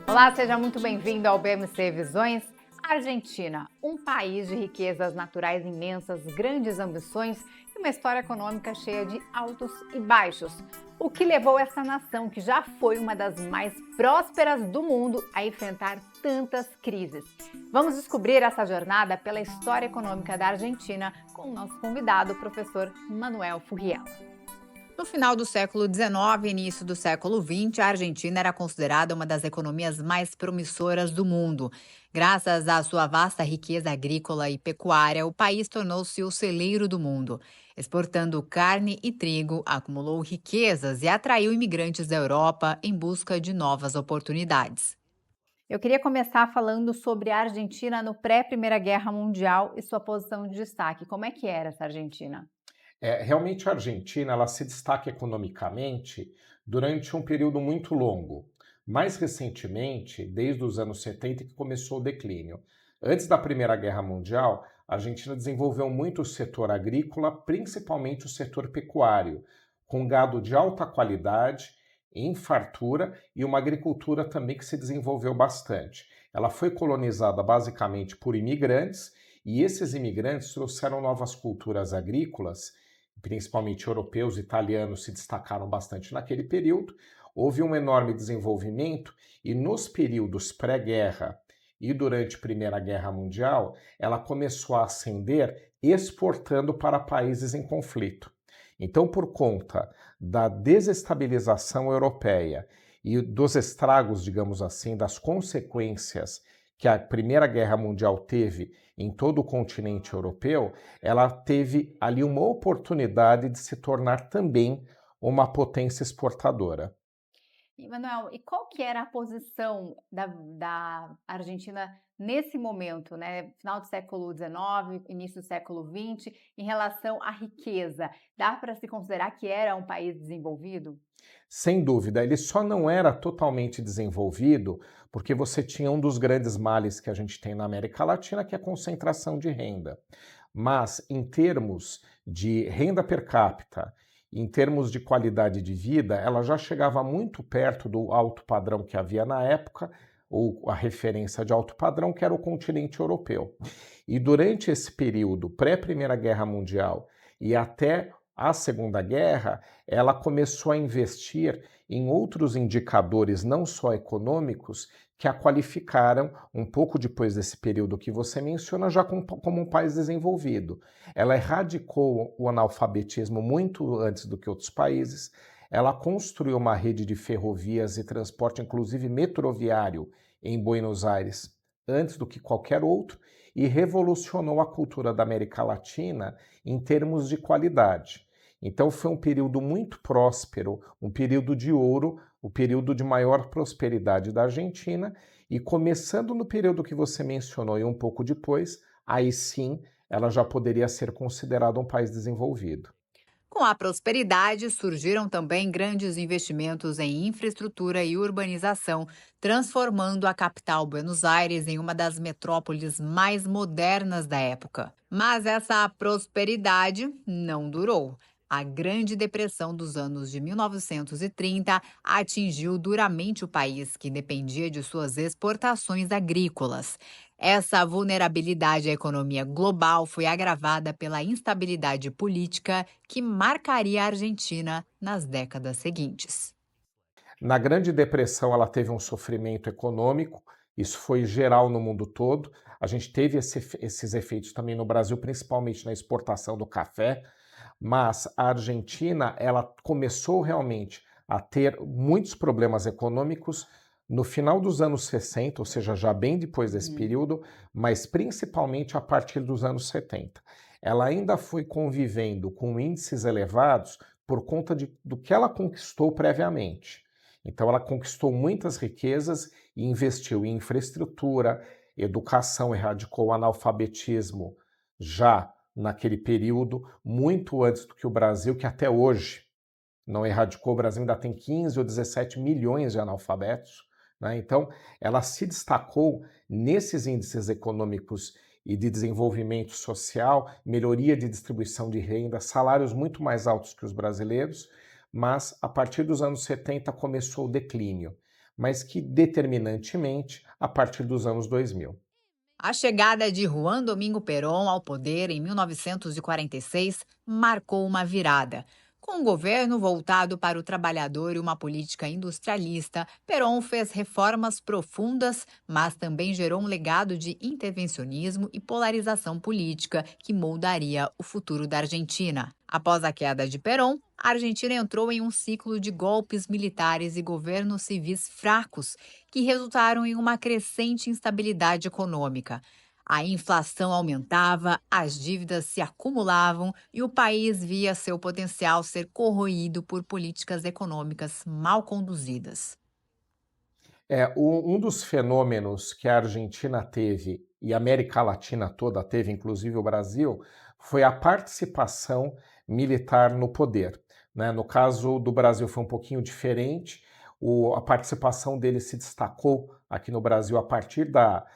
Olá, seja muito bem-vindo ao BMC Visões. Argentina, um país de riquezas naturais imensas, grandes ambições e uma história econômica cheia de altos e baixos. O que levou essa nação, que já foi uma das mais prósperas do mundo, a enfrentar tantas crises. Vamos descobrir essa jornada pela história econômica da Argentina com o nosso convidado, o professor Manuel Furriel. No final do século XIX e início do século XX, a Argentina era considerada uma das economias mais promissoras do mundo. Graças à sua vasta riqueza agrícola e pecuária, o país tornou-se o celeiro do mundo. Exportando carne e trigo, acumulou riquezas e atraiu imigrantes da Europa em busca de novas oportunidades. Eu queria começar falando sobre a Argentina no pré-Primeira Guerra Mundial e sua posição de destaque. Como é que era essa Argentina? Realmente a Argentina ela se destaca economicamente durante um período muito longo. Mais recentemente, desde os anos 70 que começou o declínio. Antes da Primeira Guerra Mundial, a Argentina desenvolveu muito o setor agrícola, principalmente o setor pecuário, com gado de alta qualidade, em fartura e uma agricultura também que se desenvolveu bastante. Ela foi colonizada basicamente por imigrantes e esses imigrantes trouxeram novas culturas agrícolas, principalmente europeus e italianos se destacaram bastante naquele período. Houve um enorme desenvolvimento e nos períodos pré-guerra e durante a Primeira Guerra Mundial, ela começou a ascender exportando para países em conflito. Então, por conta da desestabilização europeia e dos estragos, digamos assim, das consequências que a Primeira Guerra Mundial teve em todo o continente europeu, ela teve ali uma oportunidade de se tornar também uma potência exportadora. E, Manuel, e qual que era a posição da Argentina nesse momento, né? Final do século XIX, início do século XX, em relação à riqueza? Dá para se considerar que era um país desenvolvido? Sem dúvida, ele só não era totalmente desenvolvido porque você tinha um dos grandes males que a gente tem na América Latina, que é a concentração de renda. Mas, em termos de renda per capita, em termos de qualidade de vida, ela já chegava muito perto do alto padrão que havia na época, ou a referência de alto padrão, que era o continente europeu. E durante esse período pré-Primeira Guerra Mundial e até a Segunda Guerra, ela começou a investir em outros indicadores, não só econômicos, que a qualificaram, um pouco depois desse período que você menciona, já como um país desenvolvido. Ela erradicou o analfabetismo muito antes do que outros países, ela construiu uma rede de ferrovias e transporte, inclusive metroviário, em Buenos Aires, antes do que qualquer outro, e revolucionou a cultura da América Latina em termos de qualidade. Então foi um período muito próspero, um período de ouro, o período de maior prosperidade da Argentina, e começando no período que você mencionou e um pouco depois, aí sim ela já poderia ser considerada um país desenvolvido. Com a prosperidade, surgiram também grandes investimentos em infraestrutura e urbanização, transformando a capital Buenos Aires em uma das metrópoles mais modernas da época. Mas essa prosperidade não durou. A Grande Depressão dos anos de 1930 atingiu duramente o país, que dependia de suas exportações agrícolas. Essa vulnerabilidade à economia global foi agravada pela instabilidade política que marcaria a Argentina nas décadas seguintes. Na Grande Depressão, ela teve um sofrimento econômico, isso foi geral no mundo todo. A gente teve esses efeitos também no Brasil, principalmente na exportação do café, mas a Argentina, ela começou realmente a ter muitos problemas econômicos no final dos anos 60, ou seja, já bem depois desse período, mas principalmente a partir dos anos 70. Ela ainda foi convivendo com índices elevados por conta do que ela conquistou previamente. Então, ela conquistou muitas riquezas e investiu em infraestrutura, educação, erradicou o analfabetismo já naquele período, muito antes do que o Brasil, que até hoje não erradicou. O Brasil ainda tem 15 ou 17 milhões de analfabetos, né? Então, ela se destacou nesses índices econômicos e de desenvolvimento social, melhoria de distribuição de renda, salários muito mais altos que os brasileiros, mas a partir dos anos 70 começou o declínio. mas que determinantemente a partir dos anos 2000. A chegada de Juan Domingo Perón ao poder em 1946 marcou uma virada. Com um governo voltado para o trabalhador e uma política industrialista, Perón fez reformas profundas, mas também gerou um legado de intervencionismo e polarização política que moldaria o futuro da Argentina. Após a queda de Perón, a Argentina entrou em um ciclo de golpes militares e governos civis fracos, que resultaram em uma crescente instabilidade econômica. A inflação aumentava, as dívidas se acumulavam e o país via seu potencial ser corroído por políticas econômicas mal conduzidas. Um dos fenômenos que a Argentina teve e a América Latina toda teve, inclusive o Brasil, foi a participação militar no poder, né? No caso do Brasil foi um pouquinho diferente, a participação dele se destacou aqui no Brasil a partir da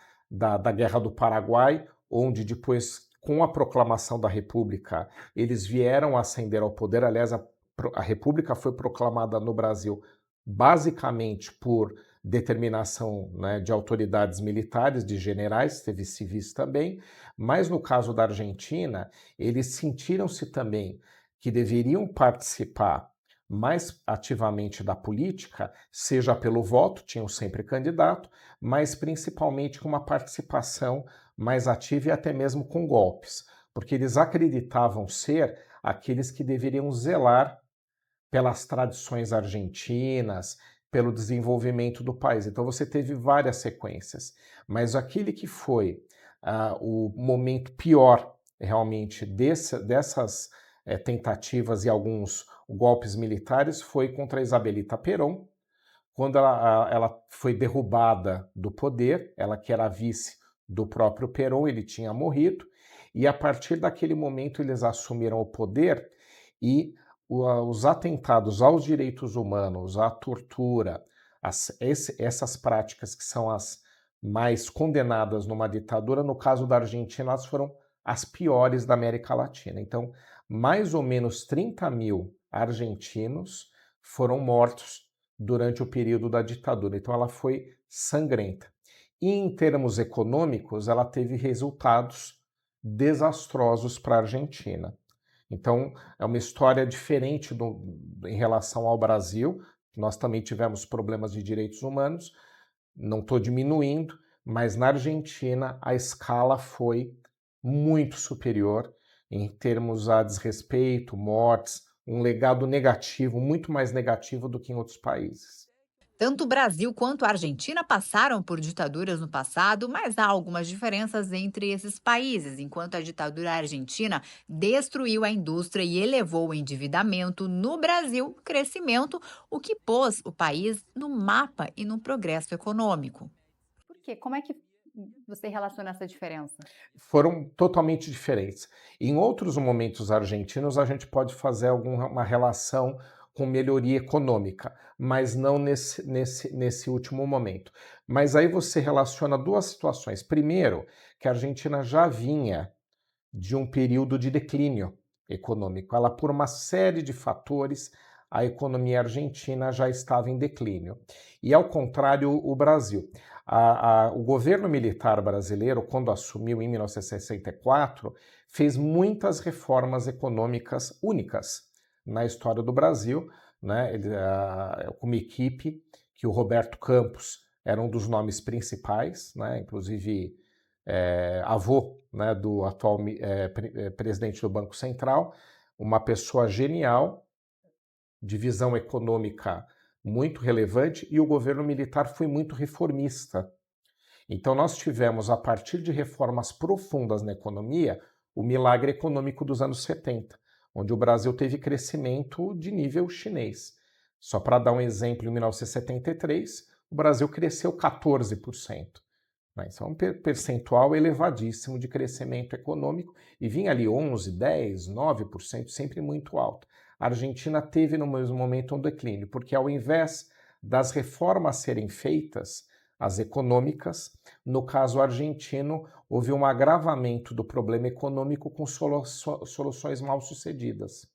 Guerra do Paraguai, onde depois, com a proclamação da República, eles vieram ascender ao poder. Aliás, a República foi proclamada no Brasil basicamente por determinação, né, de autoridades militares, de generais, teve civis também, mas no caso da Argentina, eles sentiram-se também que deveriam participar mais ativamente da política, seja pelo voto, tinham sempre candidato, mas principalmente com uma participação mais ativa e até mesmo com golpes, porque eles acreditavam ser aqueles que deveriam zelar pelas tradições argentinas, pelo desenvolvimento do país. Então você teve várias sequências, mas aquele que foi o momento pior realmente dessas tentativas e alguns golpes militares foi contra a Isabelita Perón, quando ela foi derrubada do poder, ela que era vice do próprio Perón, ele tinha morrido, e a partir daquele momento eles assumiram o poder e os atentados aos direitos humanos, à tortura, essas práticas que são as mais condenadas numa ditadura, no caso da Argentina, elas foram as piores da América Latina. Então, mais ou menos 30 mil argentinos foram mortos durante o período da ditadura. Então, ela foi sangrenta. E em termos econômicos, ela teve resultados desastrosos para a Argentina. Então, é uma história diferente em relação ao Brasil. Nós também tivemos problemas de direitos humanos, não estou diminuindo, mas na Argentina a escala foi muito superior em termos a desrespeito, mortes, um legado negativo, muito mais negativo do que em outros países. Tanto o Brasil quanto a Argentina passaram por ditaduras no passado, mas há algumas diferenças entre esses países. Enquanto a ditadura argentina destruiu a indústria e elevou o endividamento, no Brasil, crescimento, o que pôs o país no mapa e no progresso econômico. Por quê? Como é que você relaciona essa diferença? Foram totalmente diferentes. Em outros momentos argentinos, a gente pode fazer alguma relação com melhoria econômica, mas não nesse último momento. Mas aí você relaciona duas situações. Primeiro, que a Argentina já vinha de um período de declínio econômico. Ela, por uma série de fatores, a economia argentina já estava em declínio. E, ao contrário, o Brasil. O governo militar brasileiro, quando assumiu em 1964, fez muitas reformas econômicas únicas na história do Brasil, né? Uma equipe que o Roberto Campos era um dos nomes principais, né? Inclusive avô, né, do atual presidente do Banco Central, uma pessoa genial, de visão econômica muito relevante, e o governo militar foi muito reformista. Então nós tivemos, a partir de reformas profundas na economia, o milagre econômico dos anos 70, onde o Brasil teve crescimento de nível chinês. Só para dar um exemplo, em 1973, o Brasil cresceu 14%. Isso é um percentual elevadíssimo de crescimento econômico e vinha ali 11, 10, 9%, sempre muito alto. A Argentina teve no mesmo momento um declínio, porque ao invés das reformas serem feitas, as econômicas, no caso argentino, houve um agravamento do problema econômico com soluções mal sucedidas.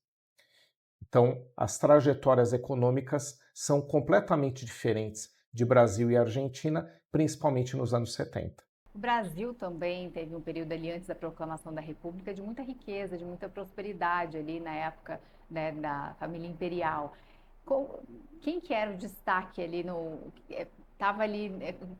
Então, as trajetórias econômicas são completamente diferentes de Brasil e Argentina, principalmente nos anos 70. O Brasil também teve um período ali antes da proclamação da República de muita riqueza, de muita prosperidade ali na época, né, da família imperial. Quem que era o destaque ali estava ali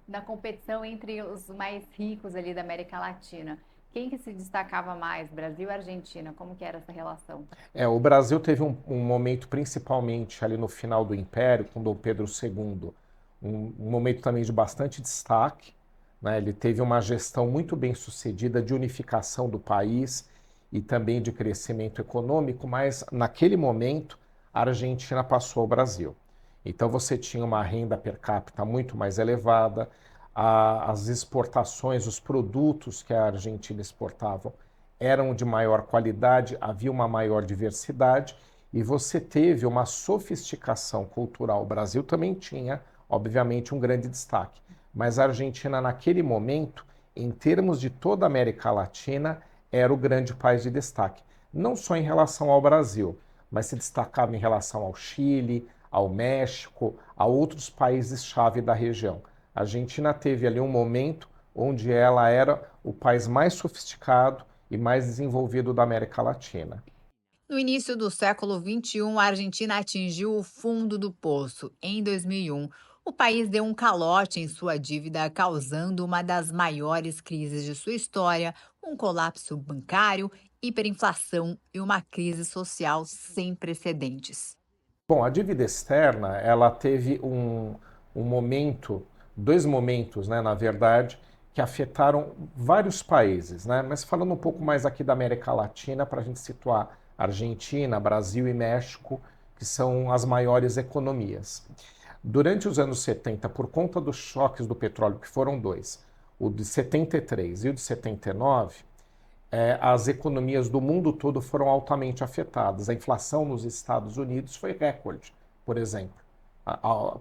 na competição entre os mais ricos ali da América Latina? Quem que se destacava mais, Brasil ou Argentina? Como que era essa relação? O Brasil teve um momento, principalmente ali no final do Império, com Dom Pedro II, um momento também de bastante destaque, né? Ele teve uma gestão muito bem sucedida de unificação do país e também de crescimento econômico, mas naquele momento a Argentina passou ao Brasil. Então você tinha uma renda per capita muito mais elevada, as exportações, os produtos que a Argentina exportava eram de maior qualidade, havia uma maior diversidade e você teve uma sofisticação cultural. O Brasil também tinha, obviamente, um grande destaque, mas a Argentina, naquele momento, em termos de toda a América Latina, era o grande país de destaque. Não só em relação ao Brasil, mas se destacava em relação ao Chile, ao México, a outros países-chave da região. A Argentina teve ali um momento onde ela era o país mais sofisticado e mais desenvolvido da América Latina. No início do século XXI, a Argentina atingiu o fundo do poço. Em 2001, o país deu um calote em sua dívida, causando uma das maiores crises de sua história, um colapso bancário, hiperinflação e uma crise social sem precedentes. Bom, a dívida externa, ela teve um momento, dois momentos, né, na verdade, que afetaram vários países, né? Mas falando um pouco mais aqui da América Latina, para a gente situar Argentina, Brasil e México, que são as maiores economias. Durante os anos 70, por conta dos choques do petróleo, que foram dois, o de 73 e o de 79, as economias do mundo todo foram altamente afetadas. A inflação nos Estados Unidos foi recorde, por exemplo.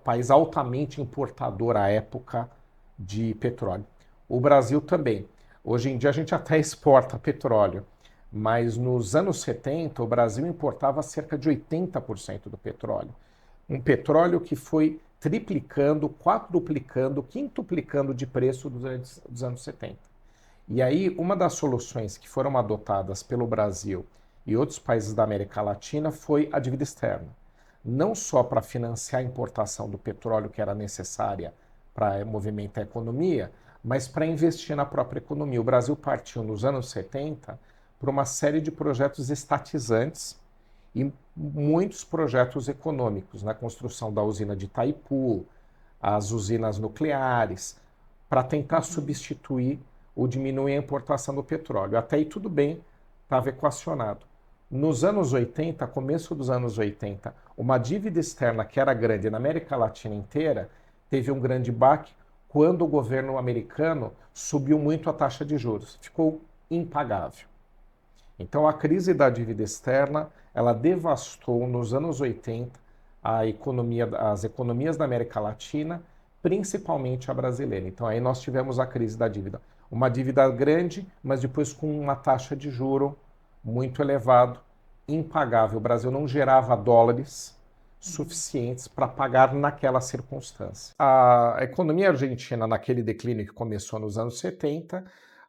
País altamente importador à época de petróleo. O Brasil também. Hoje em dia a gente até exporta petróleo, mas nos anos 70 o Brasil importava cerca de 80% do petróleo. Um petróleo que foi triplicando, quadruplicando, quintuplicando de preço durante os anos 70. E aí, uma das soluções que foram adotadas pelo Brasil e outros países da América Latina foi a dívida externa. Não só para financiar a importação do petróleo que era necessária para movimentar a economia, mas para investir na própria economia. O Brasil partiu nos anos 70 para uma série de projetos estatizantes e muitos projetos econômicos, na construção da usina de Itaipu, as usinas nucleares, para tentar substituir ou diminuir a importação do petróleo. Até aí tudo bem, estava equacionado. Nos anos 80, começo dos anos 80, uma dívida externa que era grande na América Latina inteira teve um grande baque quando o governo americano subiu muito a taxa de juros. Ficou impagável. Então a crise da dívida externa, ela devastou nos anos 80 as economias da América Latina, principalmente a brasileira. Então aí nós tivemos a crise da dívida. Uma dívida grande, mas depois com uma taxa de juro muito elevado, impagável. O Brasil não gerava dólares suficientes para pagar naquela circunstância. A economia argentina, naquele declínio que começou nos anos 70,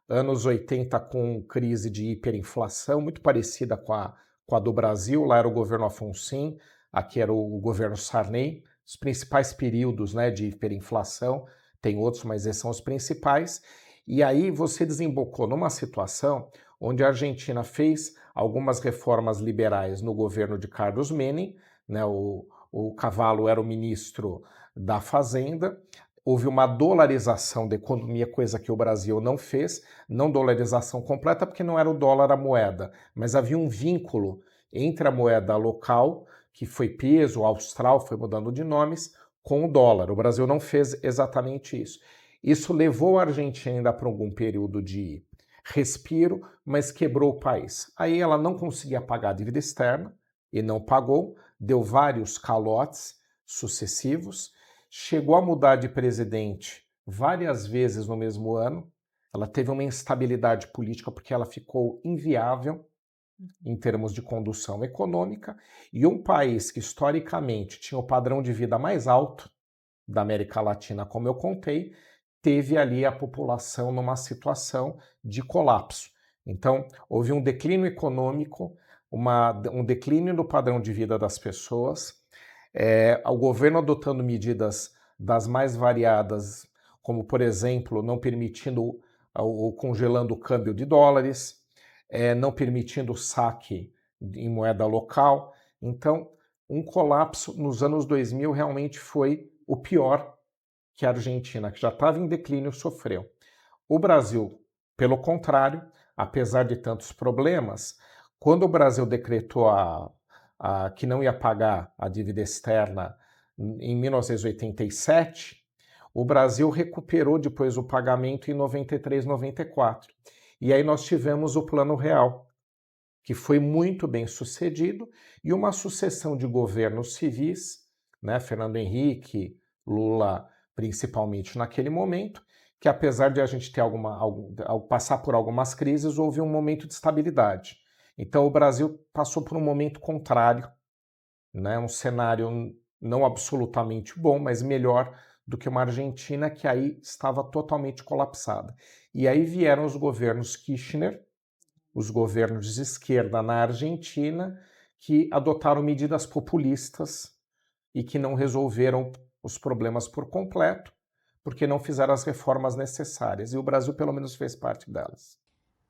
anos 80 com crise de hiperinflação, muito parecida com a do Brasil, lá era o governo Alfonsín, aqui era o governo Sarney, os principais períodos, né, de hiperinflação, tem outros, mas esses são os principais. E aí você desembocou numa situação onde a Argentina fez algumas reformas liberais no governo de Carlos Menem, né, o Cavallo era o ministro da Fazenda, houve uma dolarização da economia, coisa que o Brasil não fez, não dolarização completa porque não era o dólar a moeda, mas havia um vínculo entre a moeda local, que foi peso, austral, foi mudando de nomes, com o dólar. O Brasil não fez exatamente isso. Isso levou a Argentina ainda para algum período de respiro, mas quebrou o país. Aí ela não conseguia pagar a dívida externa e não pagou, deu vários calotes sucessivos, chegou a mudar de presidente várias vezes no mesmo ano, ela teve uma instabilidade política porque ela ficou inviável em termos de condução econômica, e um país que historicamente tinha o padrão de vida mais alto da América Latina, como eu contei, teve ali a população numa situação de colapso. Então, houve um declínio econômico, um declínio do padrão de vida das pessoas, o governo adotando medidas das mais variadas, como, por exemplo, não permitindo ou congelando o câmbio de dólares, não permitindo o saque em moeda local. Então, um colapso nos anos 2000 realmente foi o pior que a Argentina, que já estava em declínio, sofreu. O Brasil, pelo contrário, apesar de tantos problemas, quando o Brasil decretou que não ia pagar a dívida externa em 1987, o Brasil recuperou depois o pagamento em 93, 94. E aí nós tivemos o Plano Real, que foi muito bem sucedido, e uma sucessão de governos civis, né, Fernando Henrique, Lula, principalmente naquele momento, que apesar de a gente ter passar por algumas crises, houve um momento de estabilidade. Então o Brasil passou por um momento contrário, né, um cenário não absolutamente bom, mas melhor do que uma Argentina que aí estava totalmente colapsada. E aí vieram os governos Kirchner, os governos de esquerda na Argentina, que adotaram medidas populistas e que não resolveram os problemas por completo, porque não fizeram as reformas necessárias. E o Brasil, pelo menos, fez parte delas.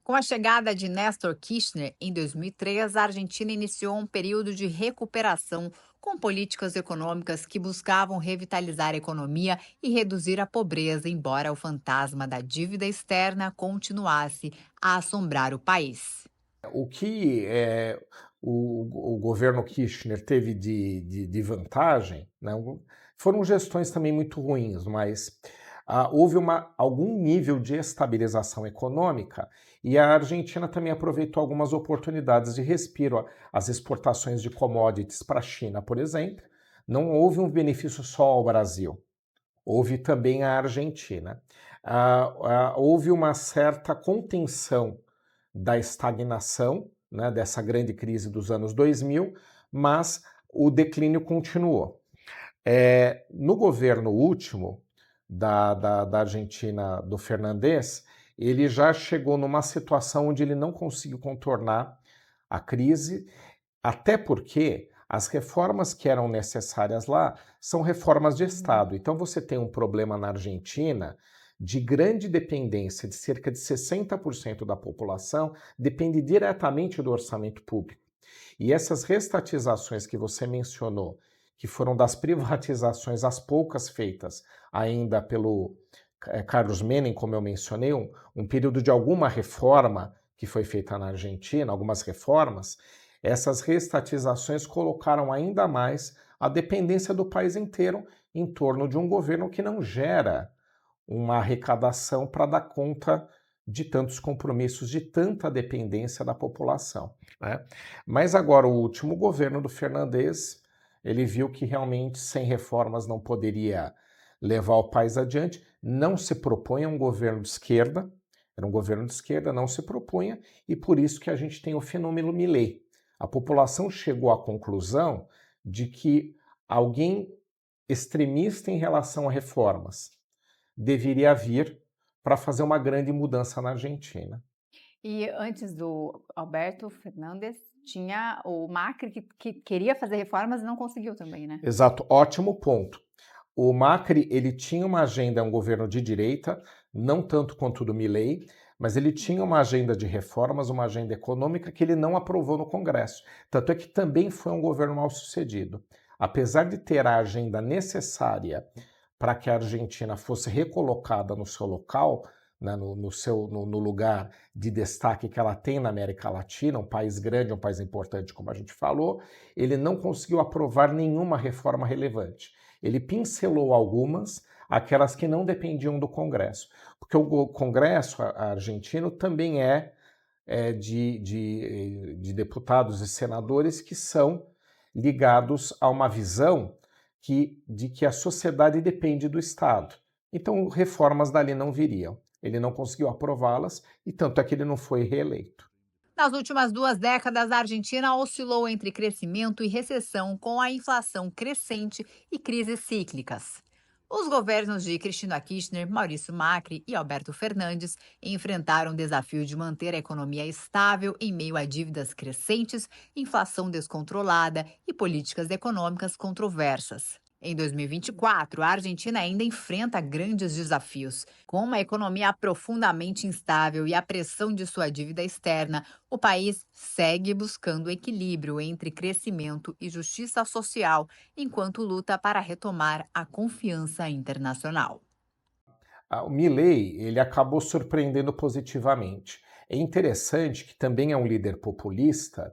Com a chegada de Néstor Kirchner em 2003, a Argentina iniciou um período de recuperação com políticas econômicas que buscavam revitalizar a economia e reduzir a pobreza, embora o fantasma da dívida externa continuasse a assombrar o país. O que o governo Kirchner teve de vantagem, né, foram gestões também muito ruins, mas houve algum nível de estabilização econômica e a Argentina também aproveitou algumas oportunidades de respiro. As exportações de commodities para a China, por exemplo, não houve um benefício só ao Brasil, houve também à Argentina. Houve uma certa contenção da estagnação, né, dessa grande crise dos anos 2000, mas o declínio continuou. No governo último da Argentina, do Fernandez, ele já chegou numa situação onde ele não conseguiu contornar a crise, até porque as reformas que eram necessárias lá são reformas de Estado. Então você tem um problema na Argentina de grande dependência, de cerca de 60% da população depende diretamente do orçamento público. E essas restatizações que você mencionou, que foram das privatizações, as poucas feitas ainda pelo Carlos Menem, como eu mencionei, um período de alguma reforma que foi feita na Argentina, algumas reformas, essas restatizações colocaram ainda mais a dependência do país inteiro em torno de um governo que não gera uma arrecadação para dar conta de tantos compromissos, de tanta dependência da população, né? Mas agora o último governo do Fernandez, ele viu que realmente sem reformas não poderia levar o país adiante, não se propunha um governo de esquerda, era um governo de esquerda, não se propunha, e por isso que a gente tem o fenômeno Milei. A população chegou à conclusão de que alguém extremista em relação a reformas deveria vir para fazer uma grande mudança na Argentina. E antes do Alberto Fernandes, tinha o Macri que queria fazer reformas e não conseguiu também, né? Exato, ótimo ponto. O Macri, ele tinha uma agenda, um governo de direita, não tanto quanto o do Milei, mas ele tinha uma agenda de reformas, uma agenda econômica que ele não aprovou no Congresso. Tanto é que também foi um governo mal sucedido. Apesar de ter a agenda necessária para que a Argentina fosse recolocada no seu local, né, no lugar de destaque que ela tem na América Latina, um país grande, um país importante, como a gente falou, ele não conseguiu aprovar nenhuma reforma relevante. Ele pincelou algumas, aquelas que não dependiam do Congresso, porque o Congresso argentino também de deputados e senadores que são ligados a uma visão de que a sociedade depende do Estado. Então, reformas dali não viriam. Ele não conseguiu aprová-las e tanto é que ele não foi reeleito. Nas últimas 2 décadas, a Argentina oscilou entre crescimento e recessão, com a inflação crescente e crises cíclicas. Os governos de Cristina Kirchner, Maurício Macri e Alberto Fernandes enfrentaram o desafio de manter a economia estável em meio a dívidas crescentes, inflação descontrolada e políticas econômicas controversas. Em 2024, a Argentina ainda enfrenta grandes desafios. Com uma economia profundamente instável e a pressão de sua dívida externa, o país segue buscando equilíbrio entre crescimento e justiça social, enquanto luta para retomar a confiança internacional. O Milei, ele acabou surpreendendo positivamente. É interessante que também é um líder populista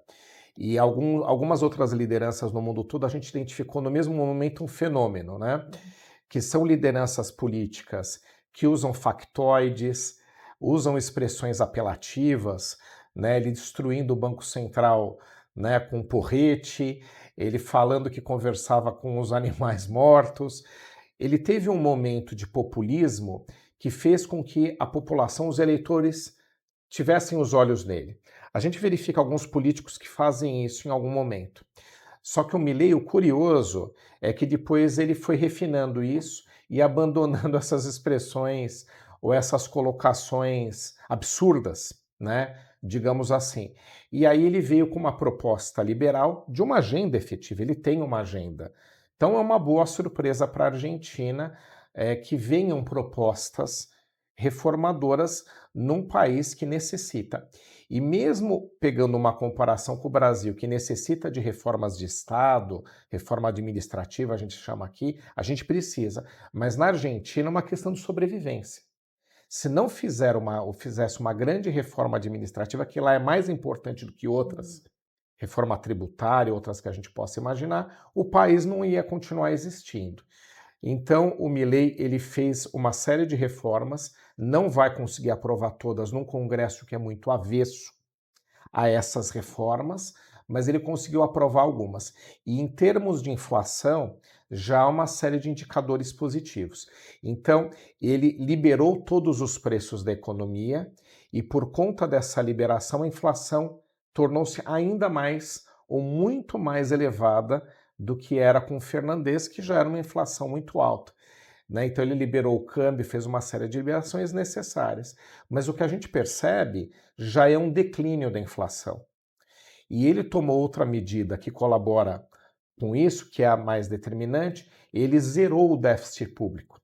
e algumas outras lideranças no mundo todo a gente identificou no mesmo momento um fenômeno, né? Que são lideranças políticas que usam factoides, usam expressões apelativas, né? Ele destruindo o Banco Central, né, com um porrete, ele falando que conversava com os animais mortos. Ele teve um momento de populismo que fez com que a população, os eleitores, tivessem os olhos nele. A gente verifica alguns políticos que fazem isso em algum momento. Só que o Milei, o curioso, é que depois ele foi refinando isso e abandonando essas expressões ou essas colocações absurdas, né? Digamos assim. E aí ele veio com uma proposta liberal de uma agenda efetiva. Ele tem uma agenda. Então é uma boa surpresa para a Argentina que venham propostas reformadoras num país que necessita. E mesmo pegando uma comparação com o Brasil, que necessita de reformas de Estado, reforma administrativa, a gente chama aqui, a gente precisa. Mas na Argentina é uma questão de sobrevivência. Se não fizesse uma grande reforma administrativa, que lá é mais importante do que outras, reforma tributária, outras que a gente possa imaginar, o país não ia continuar existindo. Então, o Milei, ele fez uma série de reformas, não vai conseguir aprovar todas num Congresso que é muito avesso a essas reformas, mas ele conseguiu aprovar algumas. E em termos de inflação, já há uma série de indicadores positivos. Então, ele liberou todos os preços da economia e por conta dessa liberação, a inflação tornou-se ainda mais ou muito mais elevada do que era com o Fernandes, que já era uma inflação muito alta. Né? Então ele liberou o câmbio, fez uma série de liberações necessárias. Mas o que a gente percebe já é um declínio da inflação. E ele tomou outra medida que colabora com isso, que é a mais determinante, ele zerou o déficit público.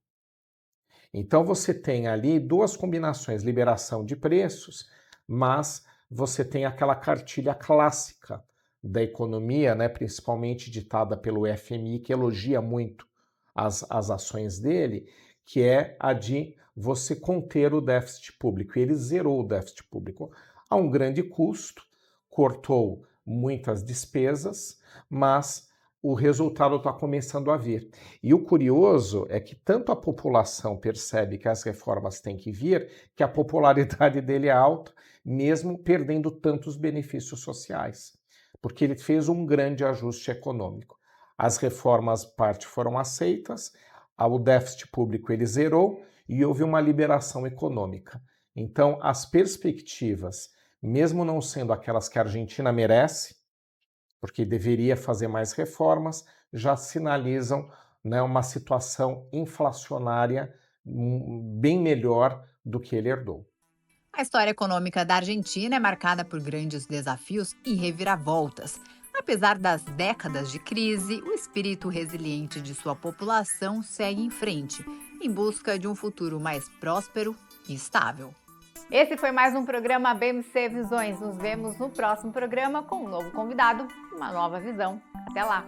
Então você tem ali duas combinações, liberação de preços, mas você tem aquela cartilha clássica da economia, né, principalmente ditada pelo FMI, que elogia muito as ações dele, que é a de você conter o déficit público. E ele zerou o déficit público a um grande custo, cortou muitas despesas, mas o resultado está começando a vir. E o curioso é que tanto a população percebe que as reformas têm que vir, que a popularidade dele é alta, mesmo perdendo tantos benefícios sociais, porque ele fez um grande ajuste econômico. As reformas, parte foram aceitas, o déficit público ele zerou e houve uma liberação econômica. Então, as perspectivas, mesmo não sendo aquelas que a Argentina merece, porque deveria fazer mais reformas, já sinalizam, né, uma situação inflacionária bem melhor do que ele herdou. A história econômica da Argentina é marcada por grandes desafios e reviravoltas. Apesar das décadas de crise, o espírito resiliente de sua população segue em frente, em busca de um futuro mais próspero e estável. Esse foi mais um programa BMC Visões. Nos vemos no próximo programa com um novo convidado, uma nova visão. Até lá!